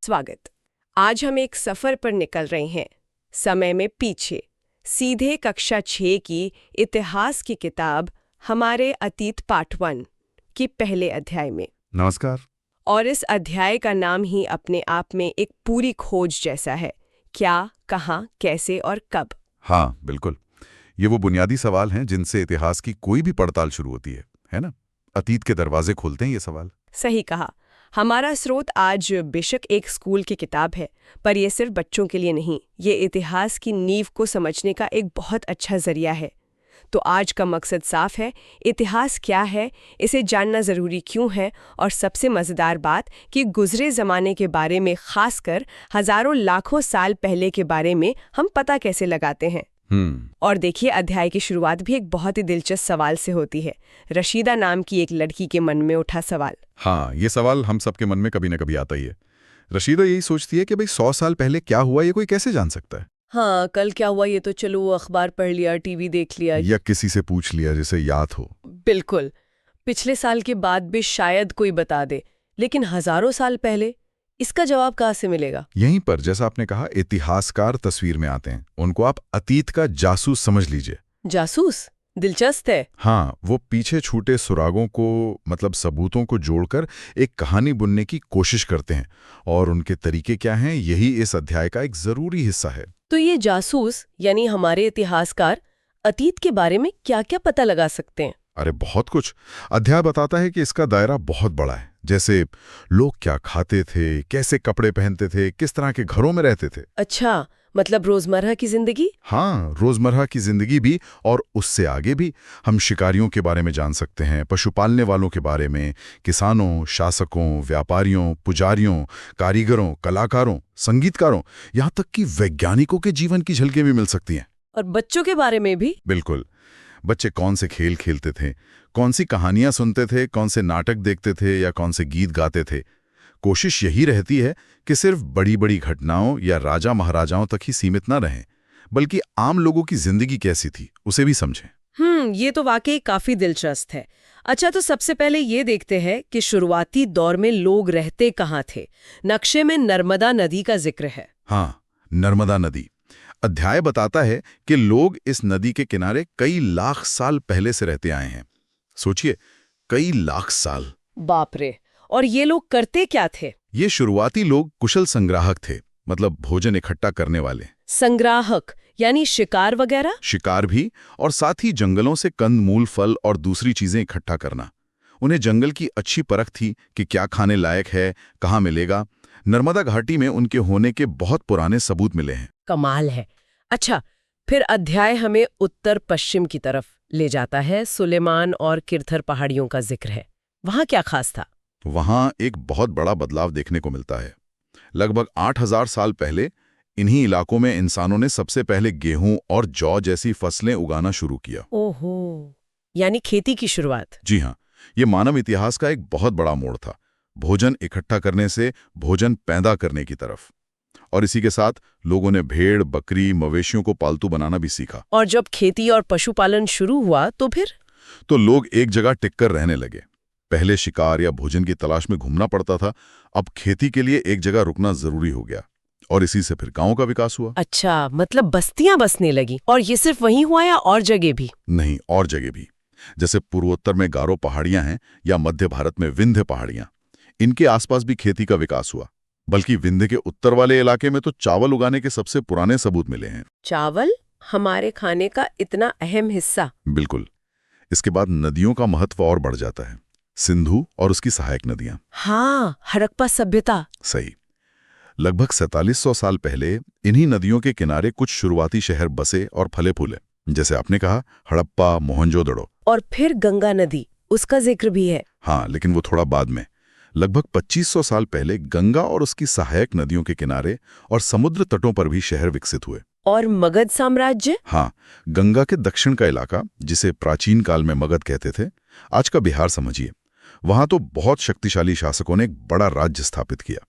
स्वागत। आज हम एक सफर पर निकल रहे हैं, समय में पीछे, सीधे कक्षा 6 की इतिहास की किताब हमारे अतीत पार्ट 1 के पहले अध्याय में। नमस्कार। और इस अध्याय का नाम ही अपने आप में एक पूरी खोज जैसा है, क्या, कहाँ, कैसे और कब। हाँ, बिल्कुल। ये वो बुनियादी सवाल हैं जिनसे इतिहास की कोई भी पड़ताल शुरू होती है ना? अतीत के दरवाजे खोलते हैं ये सवाल। सही कहा। हमारा स्रोत आज बेशक एक स्कूल की किताब है, पर यह सिर्फ बच्चों के लिए नहीं, ये इतिहास की नींव को समझने का एक बहुत अच्छा जरिया है। तो आज का मकसद साफ है, इतिहास क्या है, इसे जानना ज़रूरी क्यों है, और सबसे मज़ेदार बात कि गुज़रे ज़माने के बारे में, खासकर हज़ारों लाखों साल पहले के बारे में हम पता कैसे लगाते हैं। और देखिए, अध्याय की शुरुआत भी एक बहुत ही दिलचस्प सवाल से होती है। रशीदा नाम की एक लड़की के मन में उठा सवाल। हाँ, ये सवाल हम सबके मन में कभी न कभी आता ही है। रशीदा यही सोचती है कि भाई 100 साल पहले क्या हुआ ये कोई कैसे जान सकता है। हाँ, कल क्या हुआ ये तो चलो अखबार पढ़ लिया, टीवी देख लिया, या किसी से पूछ लिया जिसे याद हो। बिल्कुल। पिछले साल के बाद भी शायद कोई बता दे, लेकिन हजारों साल पहले इसका जवाब कहाँ से मिलेगा? यहीं पर, जैसा आपने कहा, इतिहासकार तस्वीर में आते हैं। उनको आप अतीत का जासूस समझ लीजिए। जासूस? दिलचस्प है। हाँ, वो पीछे छूटे सुरागों को, मतलब सबूतों को जोड़कर एक कहानी बुनने की कोशिश करते हैं, और उनके तरीके क्या हैं, यही इस अध्याय का एक जरूरी हिस्सा है। तो ये जासूस यानी हमारे इतिहासकार अतीत के बारे में क्या-क्या पता लगा सकते हैं? अरे बहुत कुछ। अध्याय बताता है कि इसका दायरा बहुत बड़ा है, जैसे लोग क्या खाते थे, कैसे कपड़े पहनते थे, किस तरह के घरों में रहते थे। अच्छा, मतलब रोजमर्रा की जिंदगी? हाँ, रोजमर्रा की जिंदगी भी, और उससे आगे भी। हम शिकारियों के बारे में जान सकते हैं, पशुपालने वालों के बारे में, किसानों, शासकों, व्यापारियों, पुजारियों, कारीगरों, कलाकारों, संगीतकारों, यहाँ तक कि वैज्ञानिकों के जीवन की झलकें भी मिल सकती हैं। और बच्चों के बारे में भी? बिल्कुल। बच्चे कौन से खेल खेलते थे, कौन सी कहानियां सुनते थे, कौन से नाटक देखते थे या कौन से गीत गाते थे। कोशिश यही रहती है कि सिर्फ बड़ी बड़ी घटनाओं या राजा महाराजाओं तक ही सीमित न रहें, बल्कि आम लोगों की जिंदगी कैसी थी उसे भी समझें। ये तो वाकई काफी दिलचस्प है। अच्छा, तो सबसे पहले ये देखते हैं कि शुरुआती दौर में लोग रहते कहाँ थे। नक्शे में नर्मदा नदी का जिक्र है। हाँ, नर्मदा नदी। अध्याय बताता है कि लोग इस नदी के किनारे कई लाख साल पहले से रहते आए हैं। सोचिए, कई लाख साल। बाप रे! और ये लोग करते क्या थे? ये शुरुआती लोग कुशल संग्राहक थे, मतलब भोजन इकट्ठा करने वाले। संग्राहक यानी शिकार वगैरह? शिकार भी, और साथ ही जंगलों से कंद मूल, फल और दूसरी चीजें इकट्ठा करना। उन्हें जंगल की अच्छी परख थी कि क्या खाने लायक है, कहाँ मिलेगा। नर्मदा घाटी में उनके होने के बहुत पुराने सबूत मिले हैं। कमाल है। अच्छा, फिर अध्याय हमें उत्तर पश्चिम की तरफ ले जाता है। सुलेमान और किरथर पहाड़ियों का जिक्र है। वहां क्या खास था? वहां एक बहुत बड़ा बदलाव देखने को मिलता है। लगभग 8000 साल पहले इन्हीं इलाकों में इंसानों ने सबसे पहले गेहूं और जौ जैसी फसलें उगाना शुरू किया। ओहो, यानी खेती की शुरुआत। जी हाँ, ये मानव इतिहास का एक बहुत बड़ा मोड़ था, भोजन इकट्ठा करने से भोजन पैदा करने की तरफ। और इसी के साथ लोगों ने भेड़, बकरी, मवेशियों को पालतू बनाना भी सीखा। और जब खेती और पशुपालन शुरू हुआ तो फिर? तो लोग एक जगह टिककर रहने लगे। पहले शिकार या भोजन की तलाश में घूमना पड़ता था, अब खेती के लिए एक जगह रुकना जरूरी हो गया, और इसी से फिर गांव का विकास हुआ। अच्छा, मतलब बस्तियां बसने लगी। और ये सिर्फ वहीं हुआ या और जगह भी? नहीं, और जगह भी। जैसे पूर्वोत्तर में गारो पहाड़ियां हैं, या मध्य भारत में विंध्य पहाड़ियां, इनके आसपास भी खेती का विकास हुआ। बल्कि विंध्य के उत्तर वाले इलाके में तो चावल उगाने के सबसे पुराने सबूत मिले हैं। चावल हमारे खाने का इतना अहम हिस्सा? बिल्कुल। इसके बाद नदियों का महत्व और बढ़ जाता है। सिंधु और उसकी सहायक नदियां। हाँ, हड़प्पा सभ्यता। सही। लगभग 4700 साल पहले इन्हीं नदियों के किनारे कुछ शुरुआती शहर बसे और फले फूले, जैसे आपने कहा, हड़प्पा, मोहनजोदड़ो। और फिर गंगा नदी, उसका जिक्र भी है। हाँ, लेकिन वो थोड़ा बाद में। लगभग 2500 साल पहले गंगा और उसकी सहायक नदियों के किनारे और समुद्र तटों पर भी शहर विकसित हुए। और मगध साम्राज्य? हाँ, गंगा के दक्षिण का इलाका, जिसे प्राचीन काल में मगध कहते थे, आज का बिहार समझिए। वहां तो बहुत शक्तिशाली शासकों ने एक बड़ा राज्य स्थापित किया।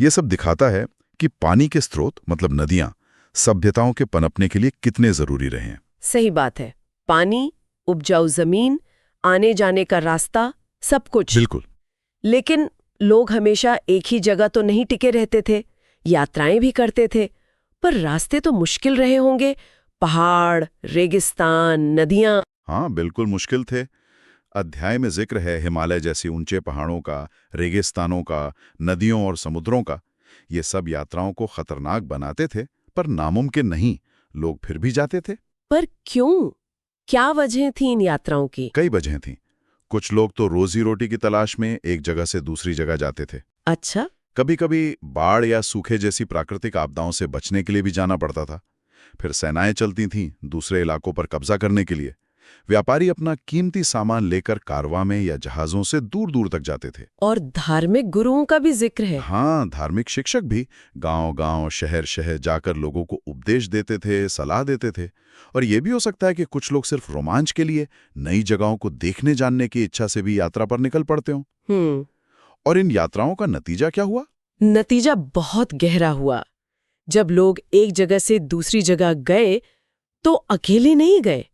यह सब दिखाता है कि पानी के स्रोत, मतलब नदियां, सभ्यताओं के पनपने के लिए कितने जरूरी रहे हैं। सही बात है। पानी, उपजाऊ जमीन, आने जाने का रास्ता, सब कुछ। बिल्कुल। लेकिन लोग हमेशा एक ही जगह तो नहीं टिके रहते थे, यात्राएं भी करते थे, पर रास्ते तो मुश्किल रहे होंगे। पहाड़, रेगिस्तान, नदियां। हाँ, बिल्कुल मुश्किल थे। अध्याय में जिक्र है हिमालय जैसे ऊंचे पहाड़ों का, रेगिस्तानों का, नदियों और समुद्रों का। ये सब यात्राओं को खतरनाक बनाते थे, पर नामुमकिन नहीं। लोग फिर भी जाते थे। पर क्यों? क्या वजह थी इन यात्राओं की? कई वजहें थीं। कुछ लोग तो रोजी रोटी की तलाश में एक जगह से दूसरी जगह जाते थे। अच्छा। कभी कभी बाढ़ या सूखे जैसी प्राकृतिक आपदाओं से बचने के लिए भी जाना पड़ता था। फिर सेनाएं चलती थीं दूसरे इलाकों पर कब्जा करने के लिए। व्यापारी अपना कीमती सामान लेकर कारवां में या जहाजों से दूर दूर तक जाते थे। और धार्मिक गुरुओं का भी जिक्र है। हाँ, धार्मिक शिक्षक भी गांव-गांव, शहर-शहर जाकर लोगों को उपदेश देते थे, सलाह देते थे। और ये भी हो सकता है कि कुछ लोग सिर्फ रोमांच के लिए, नई जगहों को देखने जानने की इच्छा से भी यात्रा पर निकल पड़ते हों। और इन यात्राओं का नतीजा क्या हुआ? नतीजा बहुत गहरा हुआ। जब लोग एक जगह से दूसरी जगह गए, तो अकेले नहीं गए।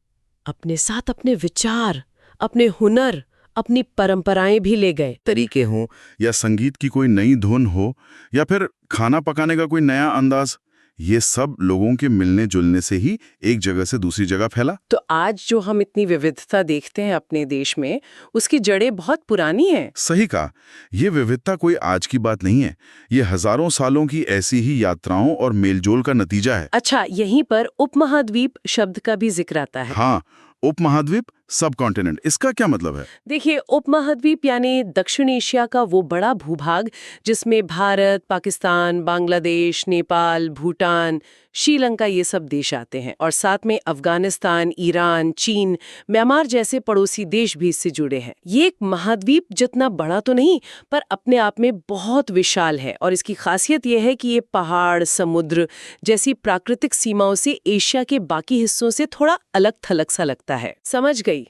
अपने साथ अपने विचार, अपने हुनर, अपनी परंपराएं भी ले गए। तरीके हों, या संगीत की कोई नई धुन हो, या फिर खाना पकाने का कोई नया अंदाज, ये सब लोगों के मिलने जुलने से ही एक जगह से दूसरी जगह फैला। तो आज जो हम इतनी विविधता देखते हैं अपने देश में, उसकी जड़ें बहुत पुरानी हैं। सही कहा। ये विविधता कोई आज की बात नहीं है। ये हजारों सालों की ऐसी ही यात्राओं और मेलजोल का नतीजा है। अच्छा, यहीं पर उपमहाद्वीप शब्द का भी जिक्र आता है। हाँ, उपमहाद्वीप, सब कॉन्टिनेंट, इसका क्या मतलब है? देखिए, उपमहाद्वीप यानी दक्षिण एशिया का वो बड़ा भूभाग जिसमें भारत, पाकिस्तान, बांग्लादेश, नेपाल, भूटान, श्रीलंका ये सब देश आते हैं, और साथ में अफगानिस्तान, ईरान, चीन, म्यांमार जैसे पड़ोसी देश भी इससे जुड़े हैं। ये एक महाद्वीप जितना बड़ा तो नहीं, पर अपने आप में बहुत विशाल है, और इसकी खासियत ये है कि ये पहाड़, समुद्र जैसी प्राकृतिक सीमाओं से एशिया के बाकी हिस्सों से थोड़ा अलग थलग सा लगता है। समझ गई?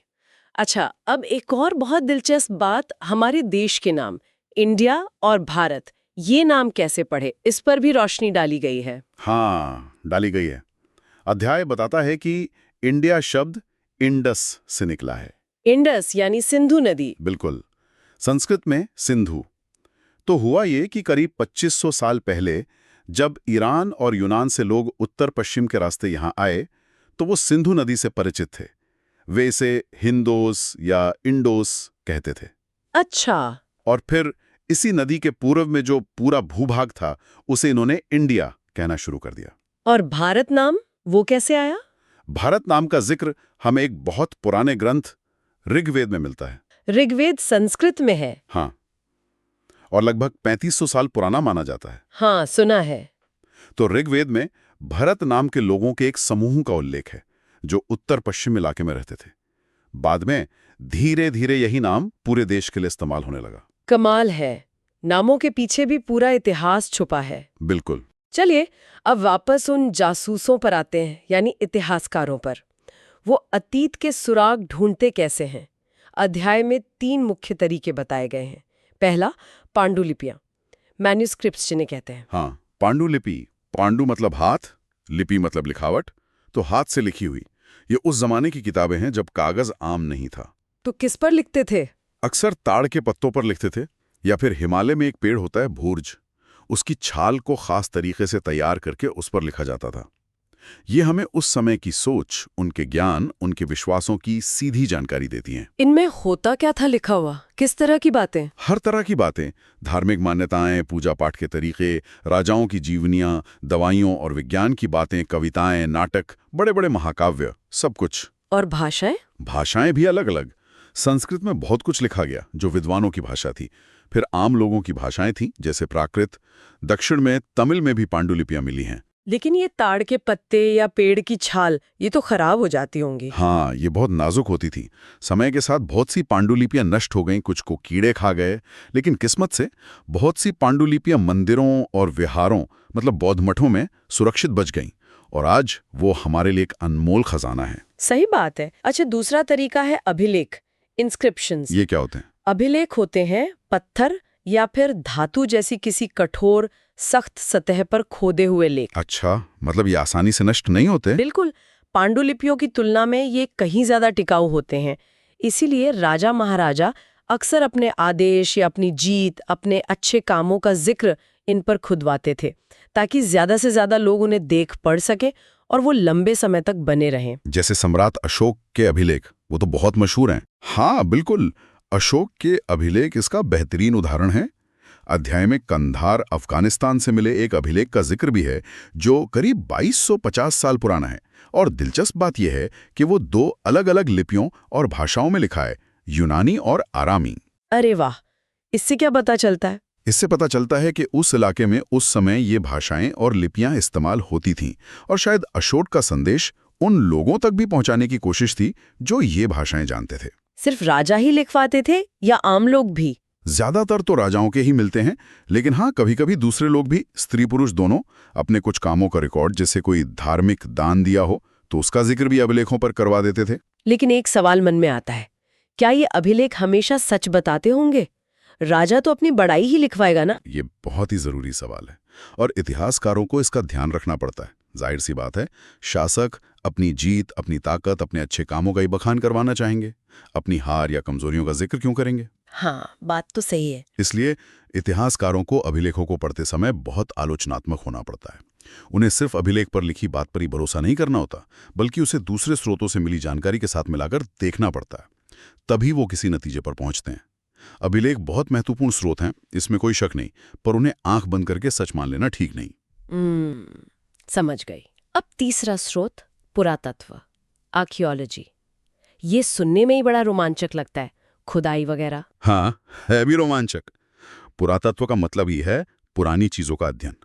अच्छा, अब एक और बहुत दिलचस्प बात, हमारे देश के नाम इंडिया और भारत, ये नाम कैसे पढ़े, इस पर भी रोशनी डाली गई है। हाँ, डाली गई है। अध्याय बताता है कि इंडिया शब्द इंडस से निकला है। इंडस यानी सिंधु नदी। बिल्कुल, संस्कृत में सिंधु। तो हुआ ये कि करीब 2500 साल पहले जब ईरान और यूनान से लोग उत्तर पश्चिम के रास्ते यहाँ आए, तो वो सिंधु नदी से परिचित थे। वे इसे हिंदोस या इंडोस कहते थे। अच्छा। और फिर इसी नदी के पूर्व में जो पूरा भूभाग था, उसे इन्होंने इंडिया कहना शुरू कर दिया। और भारत नाम वो कैसे आया? भारत नाम का जिक्र हमें एक बहुत पुराने ग्रंथ ऋग्वेद में मिलता है। ऋग्वेद संस्कृत में है। हाँ, और लगभग 3500 साल पुराना माना जाता है। हाँ, सुना है। तो ऋग्वेद में भरत नाम के लोगों के एक समूह का उल्लेख है जो उत्तर पश्चिम इलाके में रहते थे। बाद में धीरे धीरे यही नाम पूरे देश के लिए इस्तेमाल होने लगा। कमाल है, नामों के पीछे भी पूरा इतिहास छुपा है। बिल्कुल। चलिए अब वापस उन जासूसों पर आते हैं, यानी इतिहासकारों पर। वो अतीत के सुराग ढूंढते कैसे हैं? अध्याय में 3 मुख्य तरीके बताए गए हैं। पहला, पांडुलिपियां, मैन्युस्क्रिप्ट्स जिन्हें कहते हैं। हाँ, पांडुलिपि। पांडु मतलब हाथ, लिपि मतलब लिखावट, तो हाथ से लिखी हुई। ये उस जमाने की किताबें हैं जब कागज आम नहीं था। तो किस पर लिखते थे? अक्सर ताड़ के पत्तों पर लिखते थे, या फिर हिमालय में एक पेड़ होता है भूर्ज, उसकी छाल को खास तरीके से तैयार करके उस पर लिखा जाता था। ये हमें उस समय की सोच, उनके ज्ञान, उनके विश्वासों की सीधी जानकारी देती हैं। इनमें होता क्या था लिखा हुआ? किस तरह की बातें? हर तरह की बातें, धार्मिक मान्यताएं, पूजा पाठ के तरीके, राजाओं की जीवनियां, दवाइयों और विज्ञान की बातें, कविताएं, नाटक, बड़े बड़े महाकाव्य, सब कुछ। और भाषाएं? भाषाएं भी अलग अलग। संस्कृत में बहुत कुछ लिखा गया जो विद्वानों की भाषा थी। फिर आम लोगों की भाषाएं थीं, जैसे प्राकृत। दक्षिण में तमिल में भी पांडुलिपियां मिली हैं। लेकिन ये ताड़ के पत्ते या पेड़ की छाल, ये तो खराब हो जाती होंगी। हाँ, ये बहुत नाजुक होती थी। समय के साथ बहुत सी पांडुलिपियां नष्ट हो गईं, कुछ को कीड़े खा गए, लेकिन किस्मत से बहुत सी पांडुलिपियां मंदिरों और विहारों, मतलब बौद्ध मठों में सुरक्षित बच गईं, और आज वो हमारे लिए एक अनमोल खजाना है। सही बात है। अच्छा, दूसरा तरीका है अभिलेख, इंस्क्रिप्शंस। ये क्या होते हैं? अभिलेख होते हैं पत्थर या फिर धातु जैसी किसी कठोर सख्त सतह पर खोदे हुए लेख। अच्छा, मतलब ये आसानी से नष्ट नहीं होते? बिल्कुल, पांडुलिपियों की तुलना में ये कहीं ज्यादा टिकाऊ होते हैं। इसीलिए राजा महाराजा अक्सर अपने आदेश या अपनी जीत, अपने अच्छे कामों का जिक्र इन पर खुदवाते थे, ताकि ज्यादा से ज्यादा लोग उन्हें देख पढ़ सके और वो लंबे समय तक बने रहें। जैसे सम्राट अशोक के अभिलेख, वो तो बहुत मशहूर हैं। हाँ बिल्कुल, अशोक के अभिलेख इसका बेहतरीन उदाहरण है। अध्याय में कंधार, अफगानिस्तान से मिले एक अभिलेख का जिक्र भी है, जो करीब 2250 साल पुराना है। और दिलचस्प बात यह है कि वो 2 अलग-अलग लिपियों और भाषाओं में लिखा है, यूनानी और आरामी। अरे वाह, इससे क्या पता चलता है? इससे पता चलता है कि उस इलाके में उस समय ये भाषाएं और लिपियां इस्तेमाल होती थीं, और शायद अशोक का संदेश उन लोगों तक भी पहुंचाने की कोशिश थी जो ये भाषाएं जानते थे। सिर्फ राजा ही लिखवाते थे या आम लोग भी? ज्यादातर तो राजाओं के ही मिलते हैं, लेकिन हाँ, कभी-कभी दूसरे लोग भी, स्त्री पुरुष दोनों, अपने कुछ कामों का रिकॉर्ड, जैसे कोई धार्मिक दान दिया हो तो उसका जिक्र भी अभिलेखों पर करवा देते थे। लेकिन एक सवाल मन में आता है, क्या ये अभिलेख हमेशा सच बताते होंगे? राजा तो अपनी बड़ाई ही लिखवाएगा ना? ये बहुत ही जरूरी सवाल है, और इतिहासकारों को इसका ध्यान रखना पड़ता है। जाहिर सी बात है, शासक अपनी जीत, अपनी ताकत, अपने अच्छे कामों का ही बखान करवाना चाहेंगे। अपनी हार या कमजोरियों का जिक्र क्यों करेंगे? हाँ, बात तो सही है। इसलिए इतिहासकारों को अभिलेखों को पढ़ते समय बहुत आलोचनात्मक होना पड़ता है। उन्हें सिर्फ अभिलेख पर लिखी बात पर ही भरोसा नहीं करना होता, बल्कि उसे दूसरे स्रोतों से मिली जानकारी के साथ मिलाकर देखना पड़ता है। तभी वो किसी नतीजे पर पहुंचते हैं। अभिलेख बहुत महत्वपूर्ण स्रोत हैं, इसमें कोई शक नहीं, पर उन्हें आंख बंद करके सच मान लेना ठीक नहीं। समझ गई। अब तीसरा स्रोत, पुरातत्व, आर्कियोलॉजी। ये सुनने में ही बड़ा रोमांचक लगता है, खुदाई वगैरह। हाँ, है भी रोमांचक। पुरातत्व का मतलब ही है पुरानी चीजों का अध्ययन।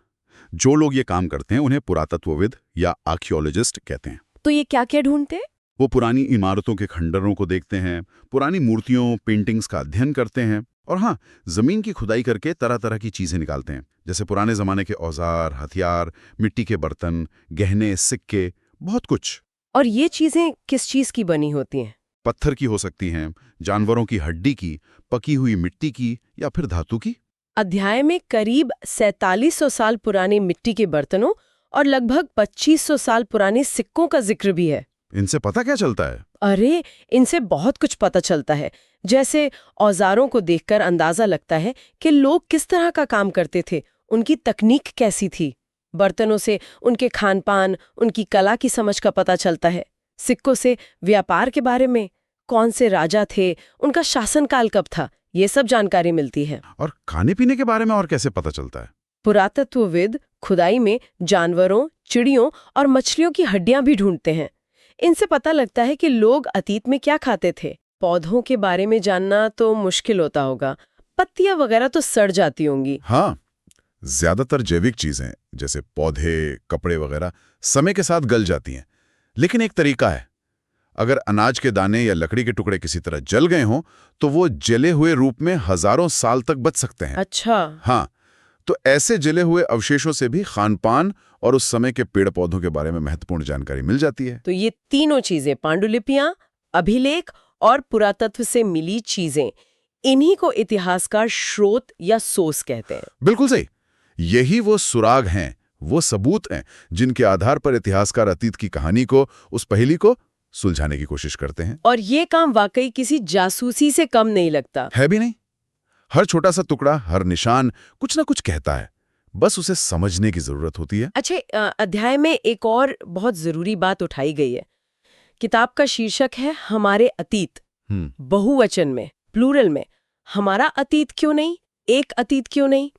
जो लोग ये काम करते हैं उन्हें पुरातत्वविद या आर्कियोलॉजिस्ट कहते हैं। तो ये क्या क्या ढूंढते हैं? वो पुरानी इमारतों के खंडरों को देखते हैं, पुरानी मूर्तियों, पेंटिंग्स का अध्ययन करते हैं, और हाँ, जमीन की खुदाई करके तरह तरह की चीजें निकालते हैं, जैसे पुराने जमाने के औजार, हथियार, मिट्टी के बर्तन, गहने, सिक्के, बहुत कुछ। और ये चीजें किस चीज की बनी होती हैं? पत्थर की हो सकती हैं, जानवरों की हड्डी की, पकी हुई मिट्टी की, या फिर धातु की। अध्याय में करीब 4700 साल पुराने मिट्टी के बर्तनों और लगभग 2500 साल पुराने सिक्कों का जिक्र भी है। इनसे पता क्या चलता है? अरे, इनसे बहुत कुछ पता चलता है। जैसे औजारों को देखकर अंदाजा लगता है कि लोग किस तरह का काम करते थे, उनकी तकनीक कैसी थी। बर्तनों से उनके खान पान, उनकी कला की समझ का पता चलता है। सिक्कों से व्यापार के बारे में, कौन से राजा थे, उनका शासनकाल कब था, ये सब जानकारी मिलती है। और खाने पीने के बारे में और कैसे पता चलता है? पुरातत्वविद खुदाई में जानवरों, चिड़ियों और मछलियों की हड्डियां भी ढूंढते हैं। इनसे पता लगता है कि लोग अतीत में क्या खाते थे। पौधों के बारे में जानना तो मुश्किल होता होगा, पत्तियां वगैरह तो सड़ जाती होंगी। हाँ, ज्यादातर जैविक चीजें जैसे पौधे, कपड़े वगैरह समय के साथ गल जाती हैं। लेकिन एक तरीका है, अगर अनाज के दाने या लकड़ी के टुकड़े किसी तरह जल गए हों तो वो जले हुए रूप में हजारों साल तक बच सकते हैं। अच्छा। हाँ, तो ऐसे जले हुए अवशेषों से भी खानपान और उस समय के पेड़ पौधों के बारे में महत्वपूर्ण जानकारी मिल जाती है। तो ये तीनों चीजें, पांडुलिपियां, अभिलेख और पुरातत्व से मिली चीजें, इन्हीं को इतिहासकार स्रोत या सोर्स कहते हैं। बिल्कुल सही। यही वो सुराग हैं, वो सबूत हैं जिनके आधार पर इतिहासकार अतीत की कहानी को, उस पहेली को सुलझाने की कोशिश करते हैं। और ये काम वाकई किसी जासूसी से कम नहीं लगता। है भी नहीं। हर छोटा सा टुकड़ा, हर निशान कुछ ना कुछ कहता है, बस उसे समझने की जरूरत होती है। अच्छा, अध्याय में एक और बहुत जरूरी बात उठाई गई है। किताब का शीर्षक है हमारे अतीत, बहुवचन में, प्लूरल में। हमारा अतीत क्यों नहीं, एक अतीत क्यों नहीं?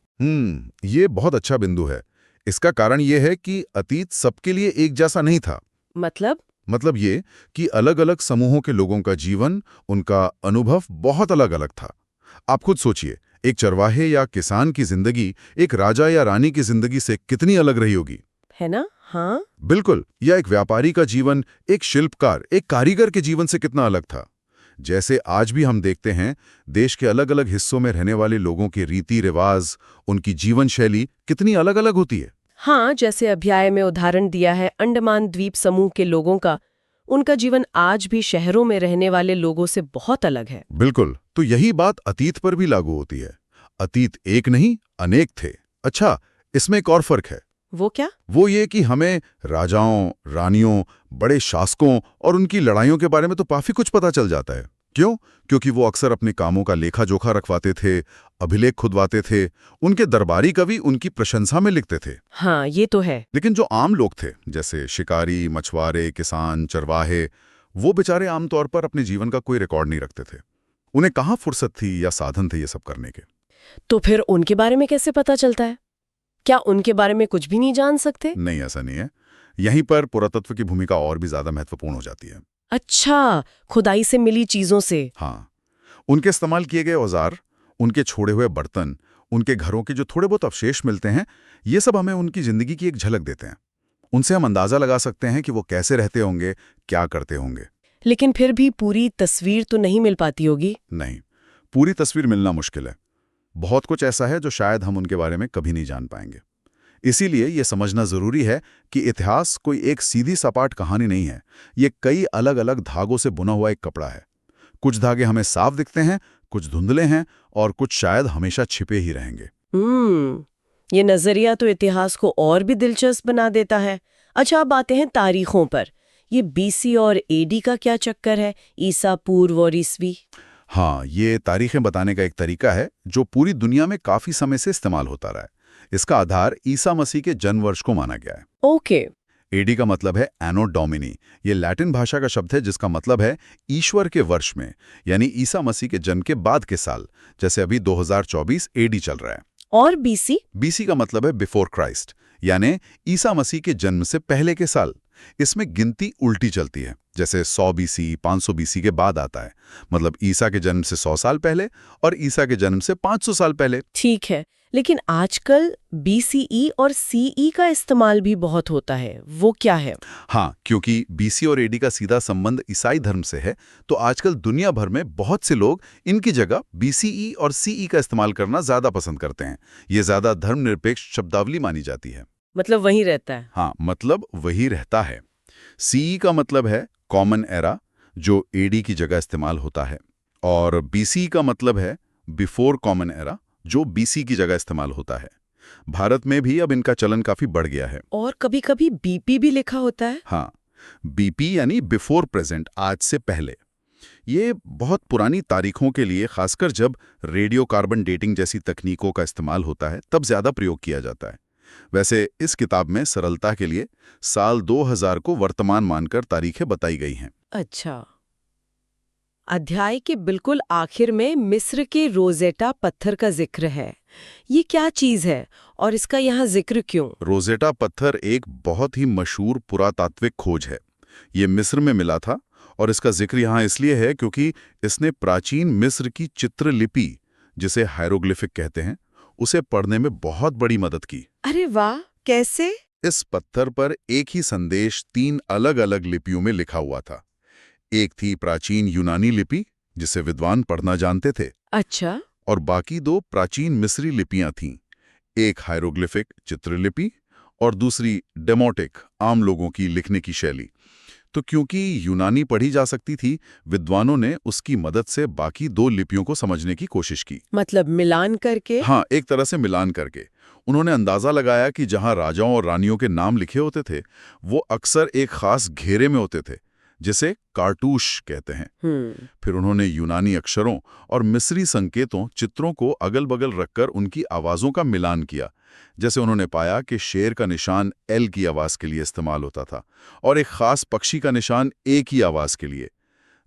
ये बहुत अच्छा बिंदु है। इसका कारण ये है कि अतीत सबके लिए एक जैसा नहीं था। मतलब ये कि अलग अलग समूहों के लोगों का जीवन, उनका अनुभव बहुत अलग अलग था। आप खुद सोचिए, एक चरवाहे या किसान की जिंदगी एक राजा या रानी की जिंदगी से कितनी अलग रही होगी, है ना? हाँ, बिल्कुल। या एक व्यापारी का जीवन एक शिल्पकार, एक कारीगर के जीवन से कितना अलग था। जैसे आज भी हम देखते हैं, देश के अलग अलग हिस्सों में रहने वाले लोगों के रीति रिवाज, उनकी जीवन शैली कितनी अलग अलग होती है। हाँ, जैसे अध्याय में उदाहरण दिया है अंडमान द्वीप समूह के लोगों का, उनका जीवन आज भी शहरों में रहने वाले लोगों से बहुत अलग है। बिल्कुल। तो यही बात अतीत पर भी लागू होती है। अतीत एक नहीं, अनेक थे। अच्छा, इसमें एक और फर्क है। वो क्या? वो ये कि हमें राजाओं, रानियों, बड़े शासकों और उनकी लड़ाइयों के बारे में तो काफी कुछ पता चल जाता है, क्यों? क्योंकि वो अक्सर अपने कामों का लेखा जोखा रखवाते थे, अभिलेख खुदवाते थे। उनके दरबारी कवि उनकी प्रशंसा में लिखते थे। हाँ, ये तो है। लेकिन जो आम लोग थे, जैसे शिकारी, मछुआरे, किसान, चरवाहे, वो बेचारे आमतौर पर अपने जीवन का कोई रिकॉर्ड नहीं रखते थे। उन्हें कहाँ फुर्सत थी या साधन थे ये सब करने के। तो फिर उनके बारे में कैसे पता चलता है? क्या उनके बारे में कुछ भी नहीं जान सकते? नहीं, ऐसा नहीं है। यहीं पर पुरातत्व की भूमिका और भी ज्यादा महत्वपूर्ण हो जाती है। अच्छा, खुदाई से मिली चीजों से। हाँ, उनके इस्तेमाल किए गए औजार, उनके छोड़े हुए बर्तन, उनके घरों के जो थोड़े बहुत अवशेष मिलते हैं, ये सब हमें उनकी जिंदगी की एक झलक देते हैं। उनसे हम अंदाजा लगा सकते हैं कि वो कैसे रहते होंगे, क्या करते होंगे। लेकिन फिर भी पूरी तस्वीर तो नहीं मिल पाती होगी। नहीं, पूरी तस्वीर मिलना मुश्किल है। बहुत कुछ ऐसा है जो शायद हम उनके बारे में कभी नहीं जान पाएंगे। इसीलिए यह समझना जरूरी है कि इतिहास कोई एक सीधी सपाट कहानी नहीं है। ये कई अलग अलग धागों से बुना हुआ एक कपड़ा है। कुछ धागे हमें साफ दिखते हैं, कुछ धुंधले हैं, और कुछ शायद हमेशा छिपे ही रहेंगे। ये नजरिया तो इतिहास को और भी दिलचस्प बना देता है। अच्छा, अब आते हैं तारीखों पर। ये बीसी और एडी का क्या चक्कर है? ईसा पूर्व और ईसवी। हाँ, ये तारीखें बताने का एक तरीका है जो पूरी दुनिया में काफी समय से इस्तेमाल होता रहा है। इसका आधार ईसा मसीह के जन्म वर्ष को माना गया है। ओके। एडी का मतलब है एनो डोमिनी। ये लैटिन भाषा का शब्द है जिसका मतलब है ईश्वर के वर्ष में, यानी ईसा मसीह के जन्म के बाद के साल। जैसे अभी 2024 एडी चल रहा है। और बीसी? बीसी का मतलब है बिफोर क्राइस्ट, यानी ईसा मसीह के जन्म से पहले के साल। इसमें गिनती उल्टी चलती है, जैसे 100 बीसी 500 बीसी के बाद आता है। मतलब ईसा के जन्म से 100 साल पहले और ईसा के जन्म से 500 साल पहले। ठीक है, लेकिन आजकल बीसीई और सीई का इस्तेमाल भी बहुत होता है। वो क्या है? हाँ, क्योंकि बीसी और एडी का सीधा संबंध ईसाई धर्म से है, तो आजकल दुनिया भर में बहुत से लोग इनकी जगह बीसीई और सीई का इस्तेमाल करना ज्यादा पसंद करते हैं। ये ज्यादा धर्मनिरपेक्ष शब्दावली मानी जाती है। मतलब वही रहता है। हाँ, मतलब वही रहता है। सीई का मतलब है कॉमन एरा, जो एडी की जगह इस्तेमाल होता है, और बीसी का मतलब है बिफोर कॉमन एरा, जो बीसी की जगह इस्तेमाल होता है। भारत में भी अब इनका चलन काफी बढ़ गया है। और कभी-कभी बीपी भी लिखा होता है। हाँ, बीपी यानी बिफोर प्रेजेंट, आज से पहले। ये बहुत पुरानी तारीखों के लिए, खासकर जब रेडियो कार्बन डेटिंग जैसी तकनीकों का इस्तेमाल होता है, तब ज्यादा प्रयोग किया जाता है। वैसे इस किताब में सरलता के लिए साल 2000 को वर्तमान मानकर तारीखें बताई गई हैं। अच्छा। अध्याय के बिल्कुल आखिर में मिस्र के रोजेटा पत्थर का जिक्र है। ये क्या चीज है और इसका यहाँ जिक्र क्यों? रोजेटा पत्थर एक बहुत ही मशहूर पुरातात्विक खोज है। ये मिस्र में मिला था, और इसका जिक्र यहाँ इसलिए है क्योंकि इसने प्राचीन मिस्र की चित्रलिपि, जिसे हायरोग्लिफिक कहते हैं, उसे पढ़ने में बहुत बड़ी मदद की। अरे वाह, कैसे? इस पत्थर पर एक ही संदेश 3 अलग-अलग लिपियों में लिखा हुआ था। एक थी प्राचीन यूनानी लिपि, जिसे विद्वान पढ़ना जानते थे। अच्छा। और बाकी 2 प्राचीन मिस्री लिपियां थीं। एक हायरोग्लिफिक चित्रलिपि और दूसरी डेमोटिक, आम लोगों की लिखने की शैली। तो क्योंकि यूनानी पढ़ी जा सकती थी, विद्वानों ने उसकी मदद से बाकी 2 लिपियों को समझने की कोशिश की। मतलब मिलान करके? हाँ, एक तरह से मिलान करके। उन्होंने अंदाजा लगाया कि जहां राजाओं और रानियों के नाम लिखे होते थे, वो अक्सर एक खास घेरे में होते थे, जिसे कार्टूश कहते हैं। फिर उन्होंने यूनानी अक्षरों और मिस्री संकेतों, चित्रों को अगल-बगल रखकर उनकी आवाजों का मिलान किया। जैसे उन्होंने पाया कि शेर का निशान एल की आवाज के लिए इस्तेमाल होता था और एक खास पक्षी का निशान ए की आवाज के लिए।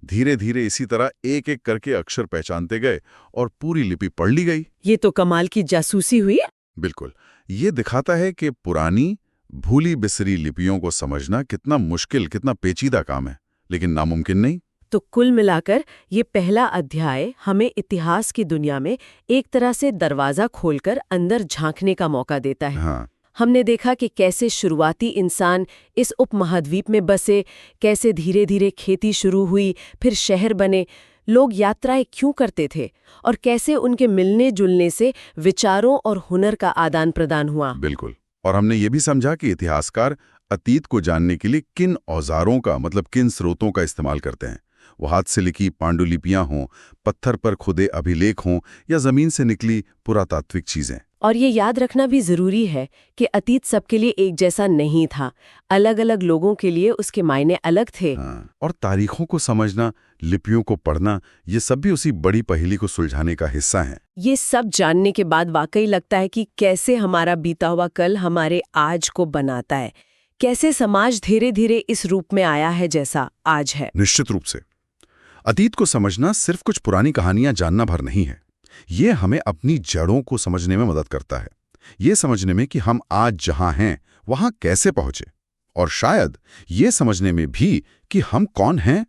धीरे धीरे इसी तरह एक एक करके अक्षर पहचानते गए और पूरी लिपि पढ़ ली गई। ये तो कमाल की जासूसी हुई। बिल्कुल। ये दिखाता है कि पुरानी भूली बिसरी लिपियों को समझना कितना मुश्किल, कितना पेचीदा काम है, लेकिन नामुमकिन नहीं। तो कुल मिलाकर ये पहला अध्याय हमें इतिहास की दुनिया में एक तरह से दरवाजा खोलकर अंदर झांकने का मौका देता है। हाँ। हमने देखा कि कैसे शुरुआती इंसान इस उपमहाद्वीप में बसे, कैसे धीरे धीरे खेती शुरू हुई, फिर शहर बने, लोग यात्राएं क्यों करते थे, और कैसे उनके मिलने जुलने से विचारों और हुनर का आदान प्रदान हुआ। बिल्कुल। और हमने ये भी समझा कि इतिहासकार अतीत को जानने के लिए किन औजारों का, मतलब किन स्रोतों का इस्तेमाल करते हैं। वो हाथ से लिखी पांडुलिपियां हों, पत्थर पर खुदे अभिलेख हों, या जमीन से निकली पुरातात्विक चीजें। और ये याद रखना भी जरूरी है कि अतीत सबके लिए एक जैसा नहीं था। अलग अलग लोगों के लिए उसके मायने अलग थे। और तारीखों को समझना, लिपियों को पढ़ना, ये सब भी उसी बड़ी पहेली को सुलझाने का हिस्सा है। ये सब जानने के बाद वाकई लगता है कि कैसे हमारा बीता हुआ कल हमारे आज को बनाता है, कैसे समाज धीरे धीरे इस रूप में आया है जैसा आज है। निश्चित रूप से अतीत को समझना सिर्फ कुछ पुरानी कहानियां जानना भर नहीं है। ये हमें अपनी जड़ों को समझने में मदद करता है, ये समझने में कि हम आज जहां हैं वहां कैसे पहुंचे, और शायद ये समझने में भी कि हम कौन हैं।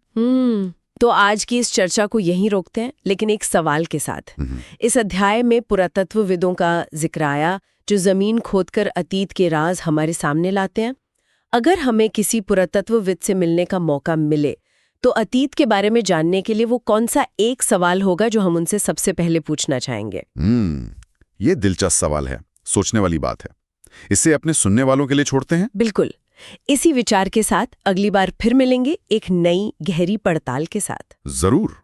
तो आज की इस चर्चा को यहीं रोकते हैं, लेकिन एक सवाल के साथ। इस अध्याय में पुरातत्वविदों का जिक्र आया जो जमीन खोदकर अतीत के राज हमारे सामने लाते हैं। अगर हमें किसी पुरातत्वविद से मिलने का मौका मिले तो अतीत के बारे में जानने के लिए वो कौन सा एक सवाल होगा जो हम उनसे सबसे पहले पूछना चाहेंगे? ये दिलचस्प सवाल है, सोचने वाली बात है। इसे अपने सुनने वालों के लिए छोड़ते हैं। बिल्कुल। इसी विचार के साथ अगली बार फिर मिलेंगे एक नई गहरी पड़ताल के साथ। जरूर।